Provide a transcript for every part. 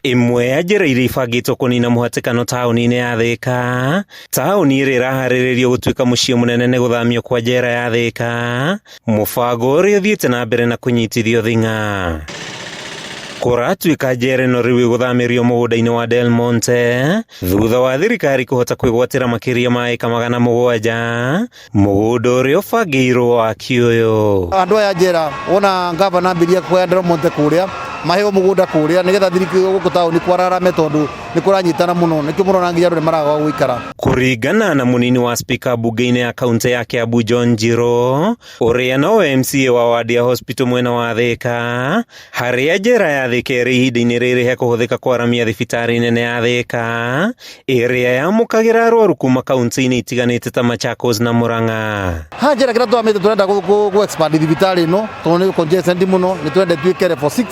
Imwe ya njĩra iria ibangĩtwo kũnina mũhatĩkano taũni-inĩ ya Thika. Taũni ĩrĩa ĩraharĩrĩrio gũtuĩka mũciĩ mũnene nĩ gũthamio kwa njera ya Thika, mũbango ũrĩa ũthiĩte na mbere na kũnyitithio thing'a. Kũratuĩka njera ĩno rĩu ĩgũthamĩrio mũgũnda-inĩ wa Delmonte thutha wa thirikari kũhota kwĩgwatĩra makĩria ma ĩka 700 mũgũnda ũrĩa ũbangĩirwo waki ũyũ. Andũ aya njera wona ngavana ambirie kuoya Delmonte kũrĩa maheo mũgũnda kũrĩa nĩgetha thirikari gũkũ taũni kwararame tondũ nĩ kũranyitana mũno nĩkĩo mũrona nginya andũ nĩ maraga gũikara. Kũringana na mũnini wa spika bunge-inĩ ya kaunti ya Kiambu John Njiro, ũrĩa no MCA wa wadi ya hospital mwena wa Thika, harĩa njera ya Thika ĩrĩ ihinda-inĩ rĩrĩ he kũhũthĩka kwaramia thibitarĩ nene ya Thika ĩrĩa yamũkagĩra arwaru kuma kaunti-inĩ itiganĩte ta Machakos na Murang'a. Ha njera kĩrĩa twamĩte tũrenda gũ-expand thibitarĩ ĩno tondũ nĩ congested mũno, nĩ twende tuĩke level 6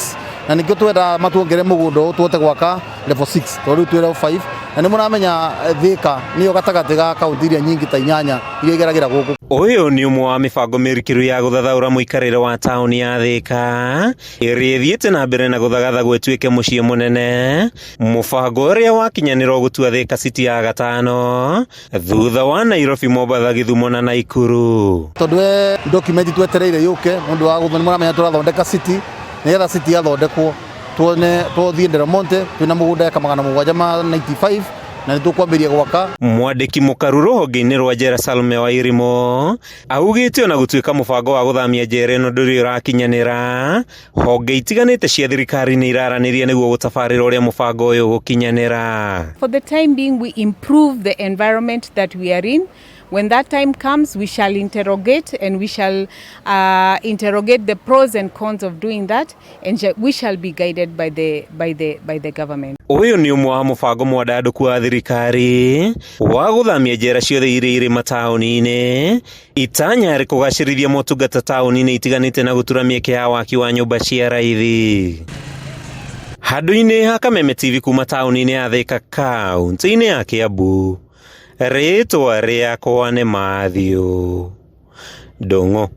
na nĩkĩo twenda matuongere mũgũnda tuote gwaka level 6 tondũ twĩ level 5 na nĩ mũramenya Thika nĩyo gatagatĩ ga kaunti iria nyingĩ ta 8 iria igeragĩra gũkũ. Ũyũ nĩ ũmwe wa mĩbango mĩrikĩru ya gũthathaũra mũikarĩre wa taũni ya Thika ĩrĩa ĩthiĩte na mbere na gũthagathagwo ĩtuĩke mũciĩ mũnene, mũbango ũrĩa wakinyanĩrwo gũtua Thika City ya gatano thutha wa Nairobi, Mombasa, Githumo na Naikuru. Tondũ document twetereire yũke mũndũ wa gũthoni mũramenya tũrathondeka city nĩgetha city yathondekwo tũthiĩ Delmonte twĩna mũgũnda eka 795 na nĩ tũkwambĩrĩria gwaka. Mwandĩki mũkaru rũhonge-inĩ rwa njera Salome wa Irimo augĩte ona gũtuĩka mũbango wa gũthamia njera ĩno ndũrĩ ũrakinyanĩra, honge itiganĩte cia thirikari nĩ iraranĩria nĩguo gũtabarĩra ũrĩa mũbango ũyũ gũkinyanĩra. For the time being we improve the environment that we are in. When that time comes, we shall interrogate and we shall interrogate the pros and cons of doing that, and we shall be guided by the government. Ũyũ nĩ ũmwe wa mũbango mwandandũku wa thirikari wa gũthamia njera ciothe iria irĩ mataũni-inĩ, itanya rĩ kũgacĩrithia motungata taũni-inĩ itiganĩte na gũtura mĩeke ya waki wa nyũmba cia raithi. Handũ-inĩ ha Kameme TV kuma taũni-inĩ ya Thika kaunti-inĩ ya Kiambu, rĩtwa rĩakwa nĩ Mathew Ndung'u.